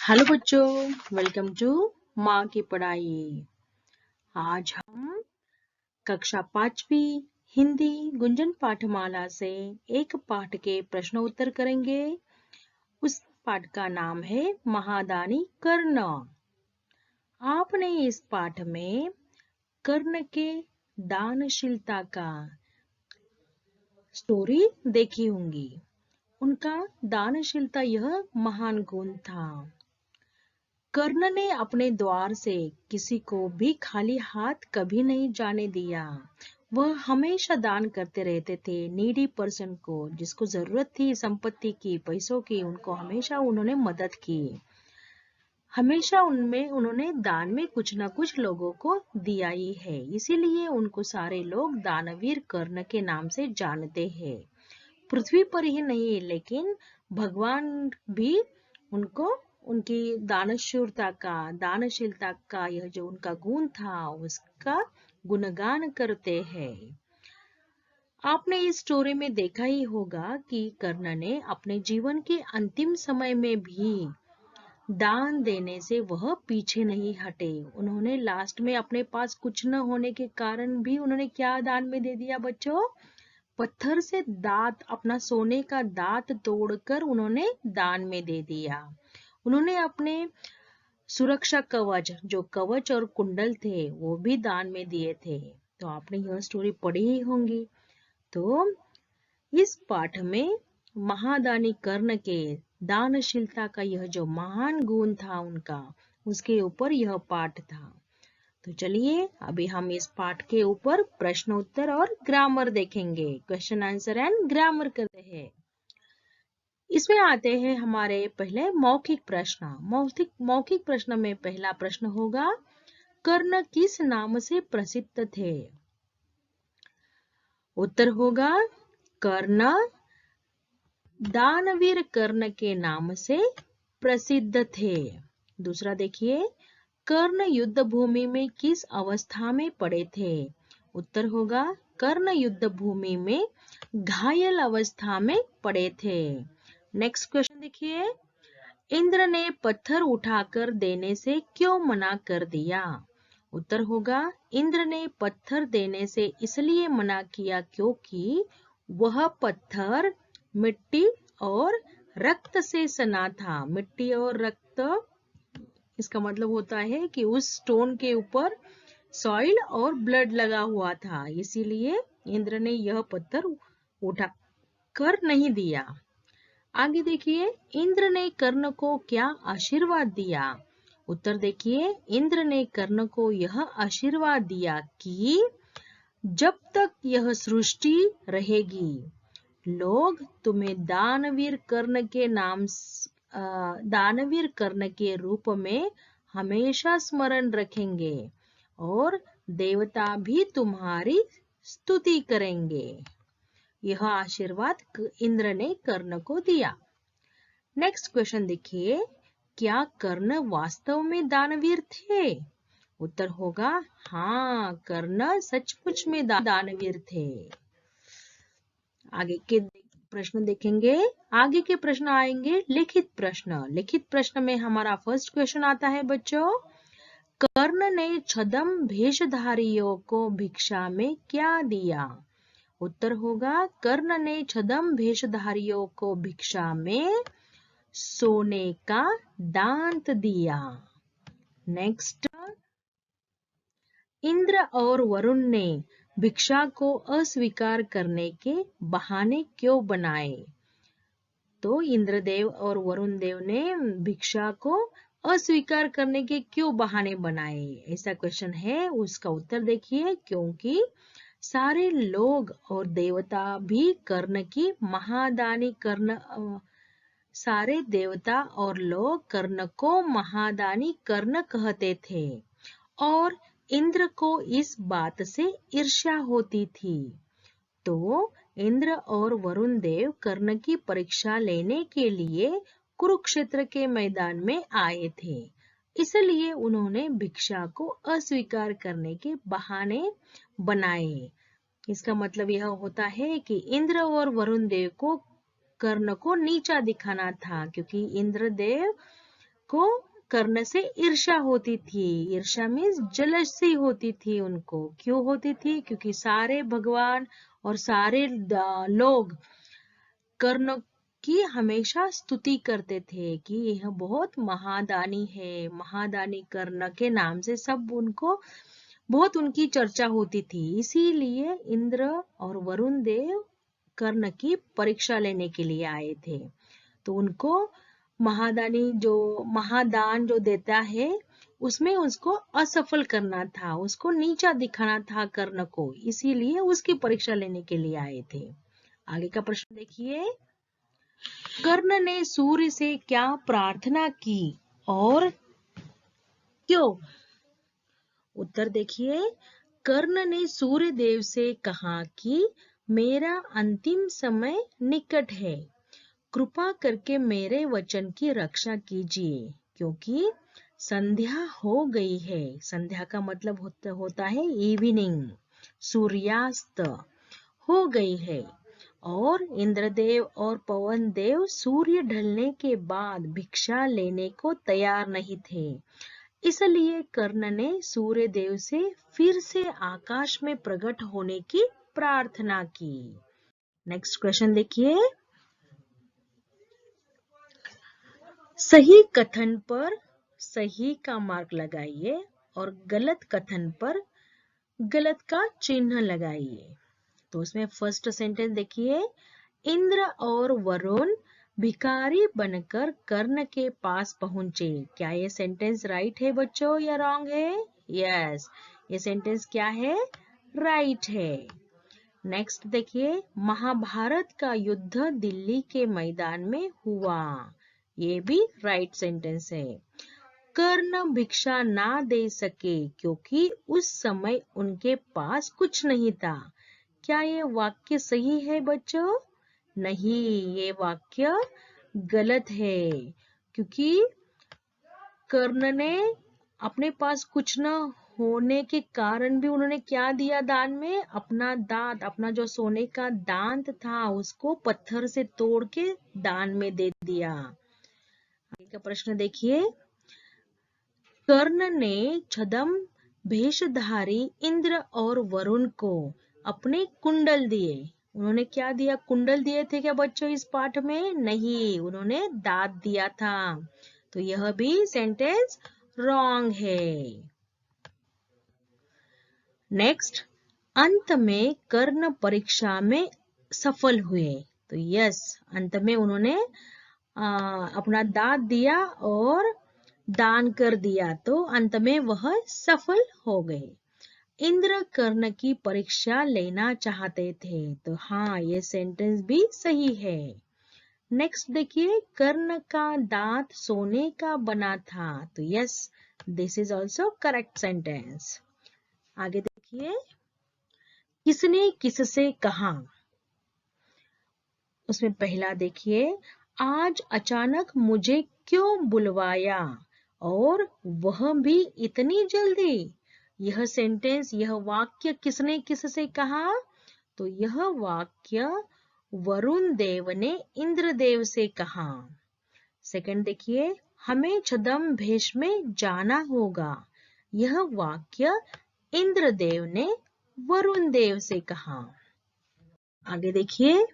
Hello बच्चों, welcome to माँ की पढ़ाई। आज हम कक्षा 5वीं हिंदी गुंजन पाठमाला से एक पाठ के प्रश्न उत्तर करेंगे। उस पाठ का नाम है महादानी कर्ण। आपने इस पाठ में कर्ण के दानशीलता का स्टोरी देखी होंगी। उनका दानशीलता यह महान गुण था। कर्ण ने अपने द्वार से किसी को भी खाली हाथ कभी नहीं जाने दिया। वह हमेशा दान करते रहते थे। नीडी पर्सन को, जिसको जरूरत थी संपत्ति की, पैसों की, उनको हमेशा उन्होंने मदद की। हमेशा उन्होंने दान में कुछ न कुछ लोगों को दिया ही है। इसीलिए उनको सारे लोग दानवीर कर्ण के नाम से जानते हैं। पृथ्वी पर ही नहीं, लेकिन भगवान भी उनको उनकी दानशीलता का यह जो उनका गुण था उसका गुणगान करते हैं। आपने इस स्टोरी में देखा ही होगा कि कर्ण ने अपने जीवन के अंतिम समय में भी दान देने से वह पीछे नहीं हटे। उन्होंने लास्ट में अपने पास कुछ न होने के कारण भी उन्होंने क्या दान में दे दिया बच्चों? पत्थर से दांत, अपना सोने का दांत तोड़कर उन्होंने दान में दे दिया। उन्होंने अपने सुरक्षा कवच, जो कवच और कुंडल थे, वो भी दान में दिए थे। तो आपने यह स्टोरी पढ़ी ही होंगी। तो इस पाठ में महादानी कर्ण के दानशीलता का यह जो महान गुण था उनका, उसके ऊपर यह पाठ था। तो चलिए अभी हम इस पाठ के ऊपर प्रश्न उत्तर और ग्रामर देखेंगे। क्वेश्चन आंसर एंड ग्रामर करते हैं। इसमें आते हैं हमारे पहले मौखिक प्रश्न। मौखिक प्रश्न में पहला प्रश्न होगा, कर्ण किस नाम से प्रसिद्ध थे? उत्तर होगा, कर्ण दानवीर कर्ण के नाम से प्रसिद्ध थे। दूसरा देखिए, कर्ण युद्ध भूमि में किस अवस्था में पड़े थे? उत्तर होगा, कर्ण युद्ध भूमि में घायल अवस्था में पड़े थे। नेक्स्ट क्वेश्चन देखिए, इंद्र ने पत्थर उठाकर देने से क्यों मना कर दिया? उत्तर होगा, इंद्र ने पत्थर देने से इसलिए मना किया क्योंकि वह पत्थर मिट्टी और रक्त से सना था। मिट्टी और रक्त, इसका मतलब होता है कि उस स्टोन के ऊपर सॉइल और ब्लड लगा हुआ था, इसीलिए इंद्र ने यह पत्थर उठा कर नहीं दिया। आगे देखिए, इंद्र ने कर्ण को क्या आशीर्वाद दिया? उत्तर देखिए, इंद्र ने कर्ण को यह आशीर्वाद दिया कि जब तक यह सृष्टि रहेगी, लोग तुम्हें दानवीर कर्ण के रूप में हमेशा स्मरण रखेंगे और देवता भी तुम्हारी स्तुति करेंगे। यह आशीर्वाद इंद्र ने कर्ण को दिया। नेक्स्ट क्वेश्चन देखिए, क्या कर्ण वास्तव में दानवीर थे? उत्तर होगा, हाँ, कर्ण सचमुच में दानवीर थे। आगे के प्रश्न देखेंगे। आगे के प्रश्न आएंगे लिखित प्रश्न। लिखित प्रश्न में हमारा फर्स्ट क्वेश्चन आता है बच्चों, कर्ण ने छद्म भेषधारियों को भिक्षा में क्या दिया? उत्तर होगा, कर्ण ने छद्म भेषधारियों को भिक्षा में सोने का दांत दिया। नेक्स्ट, इंद्र और वरुण ने भिक्षा को अस्वीकार करने के बहाने क्यों बनाए? तो इंद्रदेव और वरुण देव ने भिक्षा को अस्वीकार करने के क्यों बहाने बनाए, ऐसा क्वेश्चन है। उसका उत्तर देखिए, क्योंकि सारे लोग और देवता भी कर्ण की महादानी सारे देवता और लोग कर्ण को महादानी कर्ण कहते थे और इंद्र को इस बात से ईर्ष्या होती थी। तो इंद्र और वरुण देव कर्ण की परीक्षा लेने के लिए कुरुक्षेत्र के मैदान में आए थे, इसलिए उन्होंने भिक्षा को अस्वीकार करने के बहाने बनाए। इसका मतलब यह होता है कि इंद्र और वरुण देव को कर्ण को नीचा दिखाना था, क्योंकि इंद्रदेव को कर्ण से ईर्ष्या होती थी। ईर्ष्या मीन्स जेलसी होती थी उनको। क्यों होती थी? क्योंकि सारे भगवान और सारे लोग कर्ण की हमेशा स्तुति करते थे कि यह बहुत महादानी है। महादानी कर्ण के नाम से सब उनको बहुत उनकी चर्चा होती थी। इसीलिए इंद्र और वरुण देव कर्ण की परीक्षा लेने के लिए आए थे। तो उनको महादान जो देता है उसमें उसको असफल करना था, उसको नीचा दिखाना था कर्ण को, इसीलिए उसकी परीक्षा लेने के लिए आए थे। आगे का प्रश्न देखिए, कर्ण ने सूर्य से क्या प्रार्थना की और क्यों? उत्तर देखिए, कर्ण ने सूर्य देव से कहा कि मेरा अंतिम समय निकट है, कृपा करके मेरे वचन की रक्षा कीजिए, क्योंकि संध्या हो गई है। संध्या का मतलब होता है इवनिंग, सूर्यास्त हो गई है। और इंद्रदेव और पवन देव सूर्य ढलने के बाद भिक्षा लेने को तैयार नहीं थे। इसलिए कर्ण ने सूर्य देव से फिर से आकाश में प्रकट होने की प्रार्थना की। नेक्स्ट क्वेश्चन देखिए, सही कथन पर सही का मार्क लगाइए और गलत कथन पर गलत का चिन्ह लगाइए। तो उसमें फर्स्ट सेंटेंस देखिए, इंद्र और वरुण भिखारी बनकर कर्ण के पास पहुंचे। क्या ये सेंटेंस राइट है बच्चों या रॉन्ग है? यस, ये सेंटेंस क्या है? राइट है। नेक्स्ट देखिए, महाभारत का युद्ध दिल्ली के मैदान में हुआ। ये भी राइट सेंटेंस है। कर्ण भिक्षा ना दे सके क्योंकि उस समय उनके पास कुछ नहीं था। क्या ये वाक्य सही है बच्चों? नहीं, ये वाक्य गलत है, क्योंकि कर्ण ने अपने पास कुछ न होने के कारण भी उन्होंने क्या दिया दान में? अपना दांत, अपना जो सोने का दांत था उसको पत्थर से तोड़ के दान में दे दिया। आगे का प्रश्न देखिए, कर्ण ने छद्म भेषधारी इंद्र और वरुण को अपने कुंडल दिए। उन्होंने क्या दिया? कुंडल दिए थे क्या बच्चों इस पाठ में? नहीं, उन्होंने दांत दिया था। तो यह भी सेंटेंस रॉन्ग है। नेक्स्ट, अंत में कर्ण परीक्षा में सफल हुए। तो यस, अंत में उन्होंने अपना दांत दिया और दान कर दिया, तो अंत में वह सफल हो गए। इंद्र कर्ण की परीक्षा लेना चाहते थे। तो हाँ, ये सेंटेंस भी सही है। नेक्स्ट देखिए, कर्ण का दांत सोने का बना था। तो yes, this is also correct sentence. आगे देखिए, किसने किससे कहा? उसमें पहला देखिए, आज अचानक मुझे क्यों बुलवाया और वह भी इतनी जल्दी। यह सेंटेंस, यह वाक्य किसने किससे कहा? तो यह वाक्य वरुण देव ने इंद्रदेव से कहा। सेकंड देखिए, हमें छद्म भेष में जाना होगा। यह वाक्य इंद्रदेव ने वरुण देव से कहा। आगे देखिए,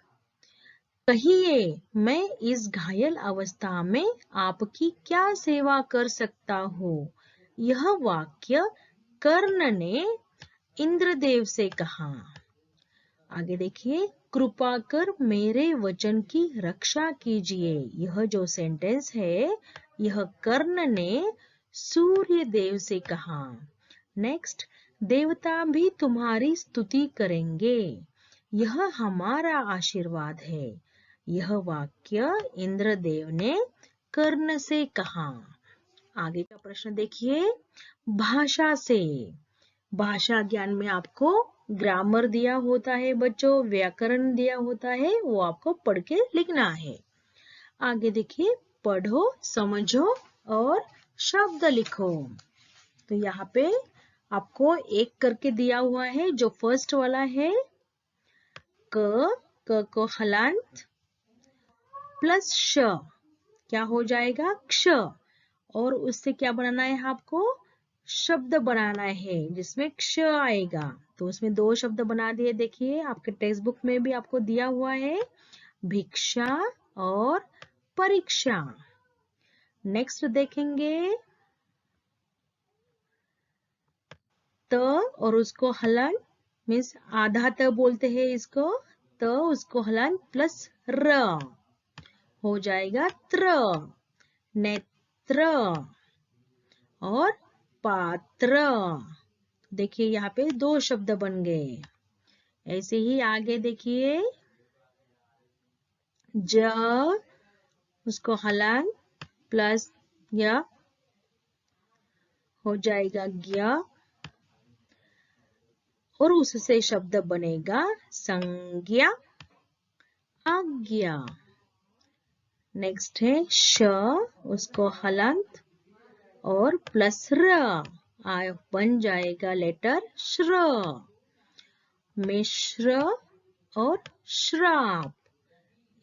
कहिए मैं इस घायल अवस्था में आपकी क्या सेवा कर सकता हूँ। यह वाक्य कर्ण ने इंद्रदेव से कहा। आगे देखिए, कृपा कर मेरे वचन की रक्षा कीजिए। यह जो सेंटेंस है, यह कर्ण ने सूर्य देव से कहा। नेक्स्ट, देवता भी तुम्हारी स्तुति करेंगे, यह हमारा आशीर्वाद है। यह वाक्य इंद्रदेव ने कर्ण से कहा। आगे का प्रश्न देखिए, भाषा से। भाषा ज्ञान में आपको ग्रामर दिया होता है बच्चों, व्याकरण दिया होता है, वो आपको पढ़ के लिखना है। आगे देखिए, पढ़ो, समझो और शब्द लिखो। तो यहाँ पे आपको एक करके दिया हुआ है। जो फर्स्ट वाला है, क को हलांत प्लस श क्या हो जाएगा? क्ष। और उससे क्या बनाना है आपको? शब्द बनाना है जिसमें क्ष आएगा। तो उसमें 2 शब्द बना दिए। देखिए आपके टेक्स्ट बुक में भी आपको दिया हुआ है, भिक्षा और परीक्षा। नेक्स्ट देखेंगे त और उसको हलन, मीन्स आधा त बोलते हैं इसको, त उसको हलन प्लस र हो जाएगा त्र। नेत्र और पात्र। देखिए यहाँ पे 2 शब्द बन गए। ऐसे ही आगे देखिए, ज उसको हलन प्लस य हो जाएगा ज्ञ और उससे शब्द बनेगा संज्ञा, आज्ञा। नेक्स्ट है श उसको हलंत और प्लस र बन जाएगा लेटर श्र। मिश्र और श्राप,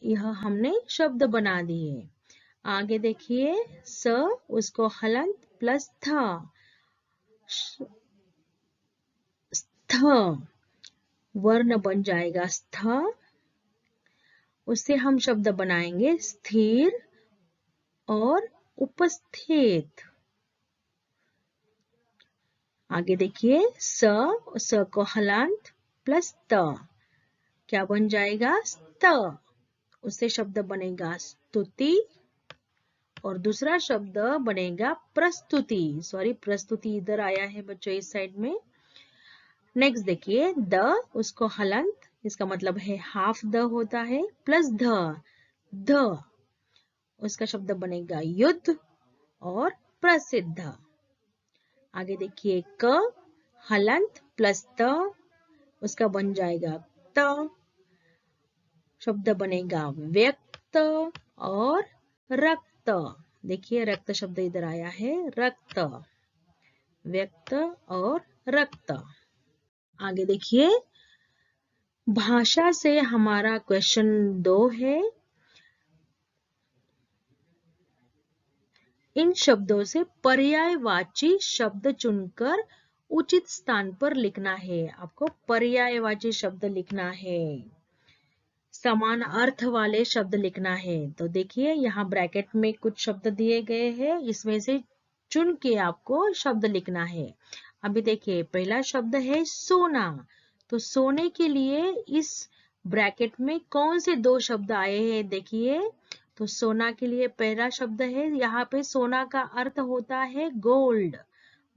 यह हमने शब्द बना दिए। आगे देखिए, स उसको हलंत प्लस थ, स्थ वर्ण बन जाएगा स्थ। उससे हम शब्द बनाएंगे स्थिर और उपस्थित। आगे देखिए, स को हलांत प्लस त क्या बन जाएगा? स्त। उससे शब्द बनेगा स्तुति और दूसरा शब्द बनेगा प्रस्तुति। सॉरी, प्रस्तुति इधर आया है बच्चों इस साइड में। नेक्स्ट देखिए, द उसको हलंत, इसका मतलब है हाफ द होता है, प्लस ध उसका शब्द बनेगा युद्ध और प्रसिद्ध। आगे देखिए, क हलंत प्लस त उसका बन जाएगा त, शब्द बनेगा व्यक्त और रक्त। देखिए रक्त शब्द इधर आया है, रक्त, व्यक्त और रक्त। आगे देखिए, भाषा से हमारा क्वेश्चन 2 है। इन शब्दों से पर्यायवाची शब्द चुनकर उचित स्थान पर लिखना है। आपको पर्यायवाची शब्द लिखना है, समान अर्थ वाले शब्द लिखना है। तो देखिए यहाँ ब्रैकेट में कुछ शब्द दिए गए हैं, इसमें से चुन के आपको शब्द लिखना है। अभी देखिए, पहला शब्द है सोना। तो सोने के लिए इस ब्रैकेट में कौन से 2 शब्द आए हैं? देखिए, तो सोना के लिए पहला शब्द है, यहाँ पे सोना का अर्थ होता है गोल्ड।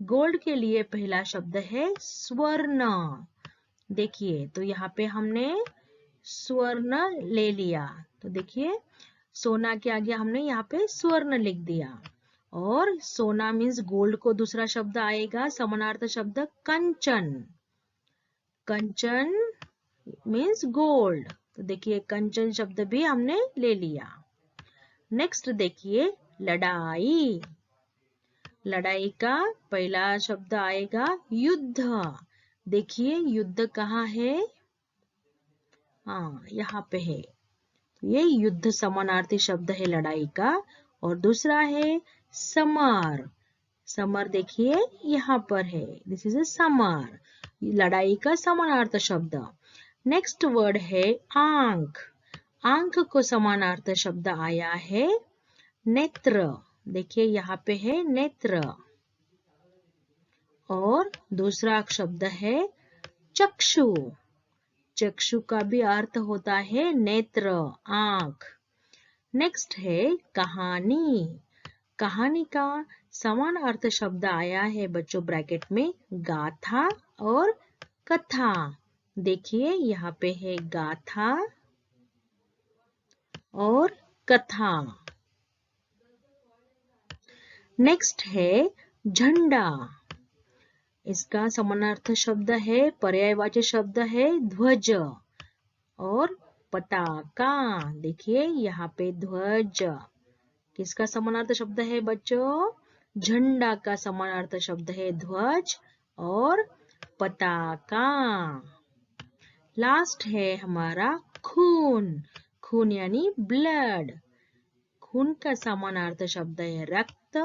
गोल्ड के लिए पहला शब्द है स्वर्ण। देखिए, तो यहाँ पे हमने स्वर्ण ले लिया। तो देखिए, सोना के आगे हमने यहाँ पे स्वर्ण लिख दिया। और सोना मीन्स गोल्ड को दूसरा शब्द आएगा, समानार्थक शब्द कंचन। कंचन मीन्स गोल्ड। तो देखिए, कंचन शब्द भी हमने ले लिया। नेक्स्ट देखिए, लड़ाई। लड़ाई का पहला शब्द आएगा युद्ध। देखिए, युद्ध कहाँ है? हाँ, यहाँ पे है। तो ये युद्ध समानार्थी शब्द है लड़ाई का। और दूसरा है समर। समर देखिए यहाँ पर है, दिस इज ए समर, लड़ाई का समानार्थ शब्द। नेक्स्ट वर्ड है आंख। आंख को समानार्थ शब्द आया है नेत्र। देखिए यहाँ पे है नेत्र। और दूसरा शब्द है चक्षु। चक्षु का भी अर्थ होता है नेत्र, आंख। नेक्स्ट है कहानी। कहानी का समान अर्थ शब्द आया है बच्चों ब्रैकेट में गाथा और कथा। देखिए यहाँ पे है गाथा और कथा। नेक्स्ट है झंडा। इसका समानार्थ शब्द है, पर्यायवाची शब्द है ध्वज और पताका। देखिए यहाँ पे ध्वज किसका समानार्थ शब्द है बच्चों? झंडा का समानार्थ शब्द है ध्वज और पताका। लास्ट है हमारा खून। खून यानी ब्लड। खून का समानार्थ शब्द है रक्त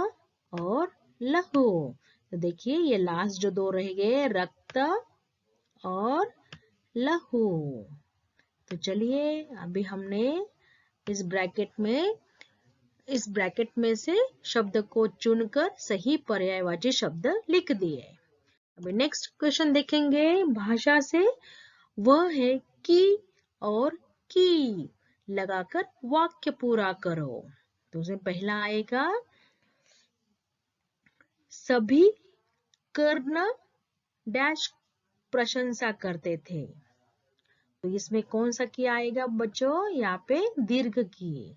और लहू। तो देखिए ये लास्ट जो दो रह गए, रक्त और लहू। तो चलिए अभी हमने इस ब्रैकेट में से शब्द को चुनकर सही पर्यायवाची शब्द लिख दिए। अभी नेक्स्ट क्वेश्चन देखेंगे भाषा से। वह है की और की लगाकर वाक्य पूरा करो। तो उसमें पहला आएगा सभी कर्ण डैश प्रशंसा करते थे। तो इसमें कौन सा की आएगा बच्चों? यहाँ पे दीर्घ की।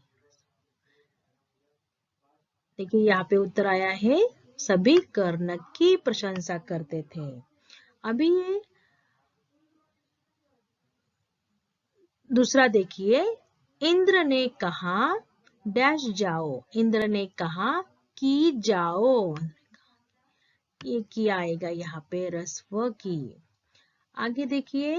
देखिए यहाँ पे उत्तर आया है सभी कर्ण की प्रशंसा करते थे। अभी ये दूसरा देखिए, इंद्र ने कहा डैश जाओ। इंद्र ने कहा कि जाओ। ये की आएगा यहाँ पे रस्व की। आगे देखिए,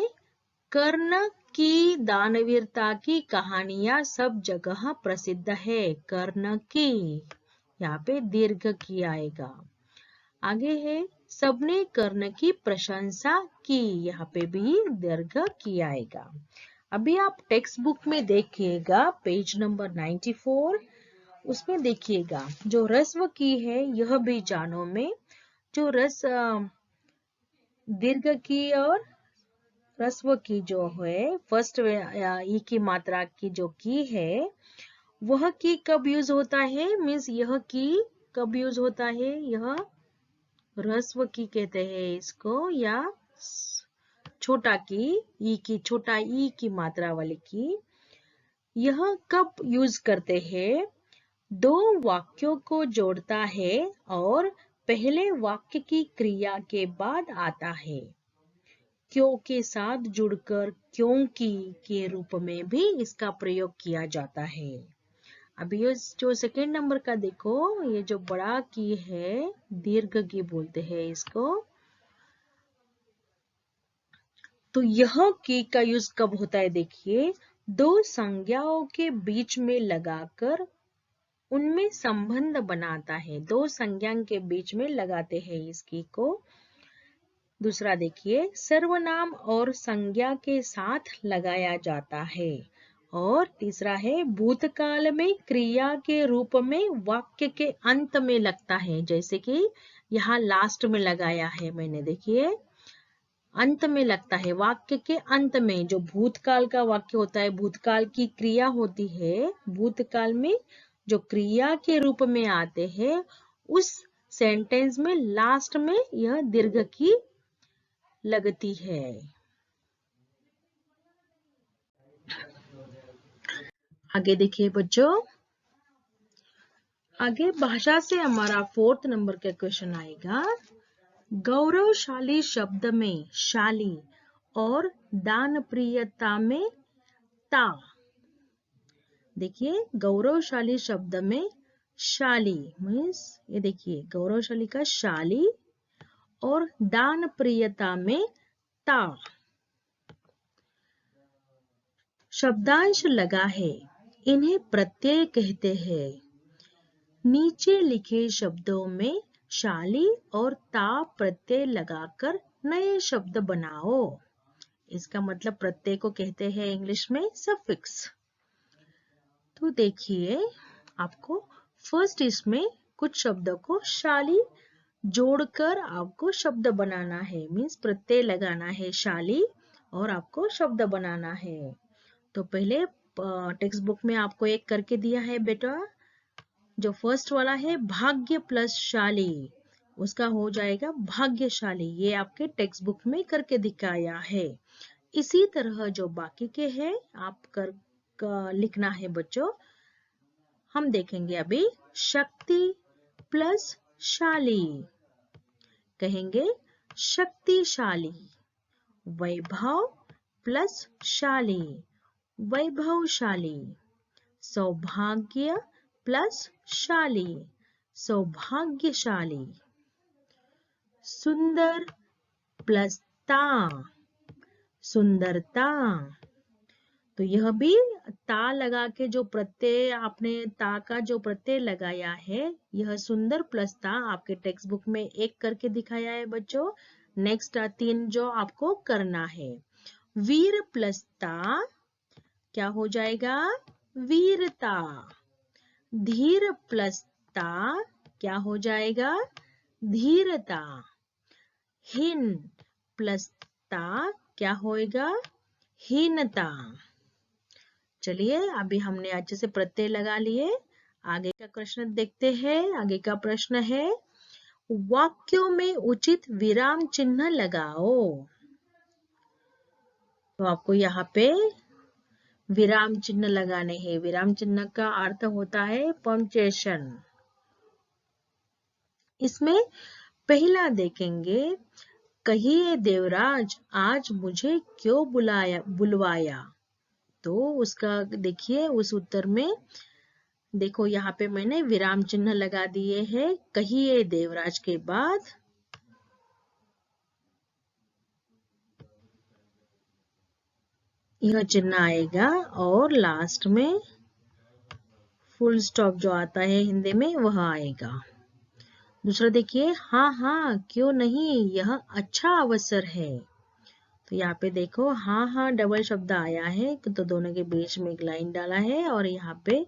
कर्ण की दानवीरता की कहानियां सब जगह प्रसिद्ध है। कर्ण की, यहाँ पे दीर्घ की आएगा। आगे है सबने कर्ण की प्रशंसा की। यहाँ पे भी दीर्घ की आएगा। अभी आप टेक्स्ट बुक में देखिएगा पेज नंबर 94। उसमें देखिएगा जो रस्व की है यह भी जानो में जो दीर्घ की और रस्व की जो है फर्स्ट ई की मात्रा की जो की है वह की कब यूज होता है? मीन्स यह की कब यूज होता है? यह रस्व की कहते हैं इसको, या छोटा ई की मात्रा वाली की। यह कब यूज करते हैं? दो वाक्यों को जोड़ता है और पहले वाक्य की क्रिया के बाद आता है। क्यों के साथ जुड़कर क्योंकि के रूप में भी इसका प्रयोग किया जाता है। अभी ये जो सेकेंड नंबर का देखो, ये जो बड़ा की है दीर्घ की बोलते हैं इसको। तो यह की का यूज कब होता है? देखिए, दो संज्ञाओं के बीच में लगाकर उनमें संबंध बनाता है। दो संज्ञा के बीच में लगाते हैं इस की को। दूसरा देखिए, सर्वनाम और संज्ञा के साथ लगाया जाता है। और तीसरा है भूतकाल में क्रिया के रूप में वाक्य के अंत में लगता है। जैसे कि यहाँ लास्ट में लगाया है मैंने, देखिए अंत में लगता है। वाक्य के अंत में जो भूतकाल का वाक्य होता है, भूतकाल की क्रिया होती है, भूतकाल में जो क्रिया के रूप में आते हैं उस सेंटेंस में लास्ट में यह दीर्घ की लगती है। आगे देखिए बच्चों, आगे भाषा से हमारा 4th नंबर का क्वेश्चन आएगा। गौरवशाली शब्द में शाली और दानप्रियता में ता। देखिए गौरवशाली शब्द में शाली मीन्स ये देखिए गौरवशाली का शाली और दानप्रियता में ता। शब्दांश लगा है, इन्हें प्रत्यय कहते हैं। नीचे लिखे शब्दों में शाली और ता प्रत्यय लगाकर नए शब्द बनाओ। इसका मतलब प्रत्यय को कहते हैं इंग्लिश में सफिक्स। तो देखिए आपको फर्स्ट इसमें कुछ शब्दों को शाली जोड़कर आपको शब्द बनाना है। मीन्स प्रत्यय लगाना है शाली और आपको शब्द बनाना है। तो पहले टेक्स्ट बुक में आपको एक करके दिया है बेटा। जो फर्स्ट वाला है भाग्य प्लस शाली, उसका हो जाएगा भाग्यशाली। ये आपके टेक्स्ट बुक में करके दिखाया है। इसी तरह जो बाकी के हैं आप लिखना है बच्चों। हम देखेंगे अभी शक्ति प्लस शाली, कहेंगे शक्तिशाली। वैभव प्लस शाली, वैभवशाली। सौभाग्य प्लस शाली, सौभाग्यशाली। सुंदर प्लस ता, सुंदरता। तो यह भी ता लगा के जो प्रत्यय आपने ता का जो प्रत्यय लगाया है, यह सुंदर प्लस ता आपके टेक्स्ट बुक में एक करके दिखाया है बच्चों। नेक्स्ट 3 जो आपको करना है, वीर प्लस ता क्या हो जाएगा, वीरता। धीर प्लस ता क्या हो जाएगा, धीरता। हीन प्लस ता क्या होएगा, हीनता। चलिए अभी हमने अच्छे से प्रत्यय लगा लिए। आगे का प्रश्न देखते हैं। आगे का प्रश्न है, वाक्यों में उचित विराम चिन्ह लगाओ। तो आपको यहाँ पे विराम चिन्ह लगाने हैं। विराम चिन्ह का अर्थ होता है पंक्चुएशन। इसमें पहला देखेंगे, कहिए देवराज आज मुझे क्यों बुलवाया। तो उसका देखिए, उस उत्तर में देखो यहाँ पे मैंने विराम चिन्ह लगा दिए हैं। कहिए देवराज के बाद यह चिन्ह आएगा और लास्ट में फुल स्टॉप जो आता है हिंदी में वह आएगा। दूसरा देखिए, हाँ हाँ क्यों नहीं, यह अच्छा अवसर है। तो यहाँ पे देखो हाँ हाँ डबल शब्द आया है, तो दोनों के बीच में एक लाइन डाला है और यहाँ पे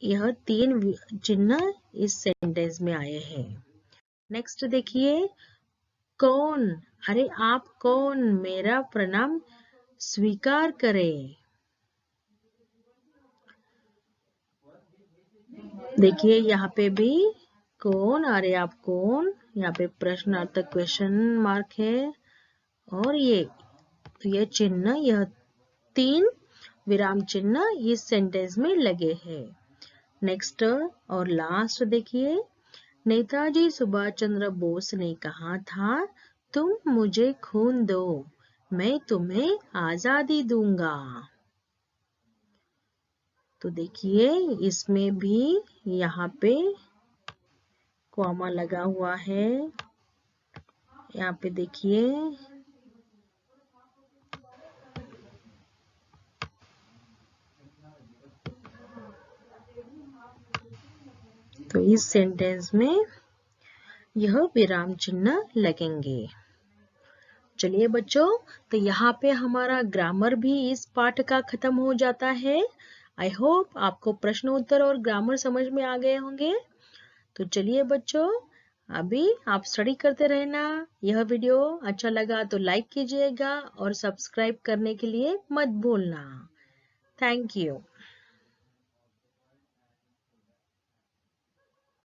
यह 3 चिन्ह इस सेंटेंस में आए हैं। नेक्स्ट देखिए, कौन, अरे आप कौन मेरा प्रणाम स्वीकार करे। देखिए यहाँ पे भी कौन, अरे आप कौन, यहाँ पे प्रश्नार्थक क्वेश्चन मार्क है और ये चिन्ह, यह 3 विराम चिन्ह इस सेंटेंस में लगे हैं। नेक्स्ट और लास्ट देखिए, नेताजी सुभाष चंद्र बोस ने कहा था, तुम मुझे खून दो मैं तुम्हें आजादी दूंगा। तो देखिए इसमें भी यहाँ पे कॉमा लगा हुआ है। यहाँ पे देखिए तो इस सेंटेंस में यह विराम चिन्ह लगेंगे। चलिए बच्चों, तो यहाँ पे हमारा ग्रामर भी इस पाठ का खत्म हो जाता है। आई होप आपको प्रश्न उत्तर और ग्रामर समझ में आ गए होंगे। तो चलिए बच्चों, अभी आप स्टडी करते रहना। यह वीडियो अच्छा लगा तो लाइक कीजिएगा और सब्सक्राइब करने के लिए मत भूलना। Thank you.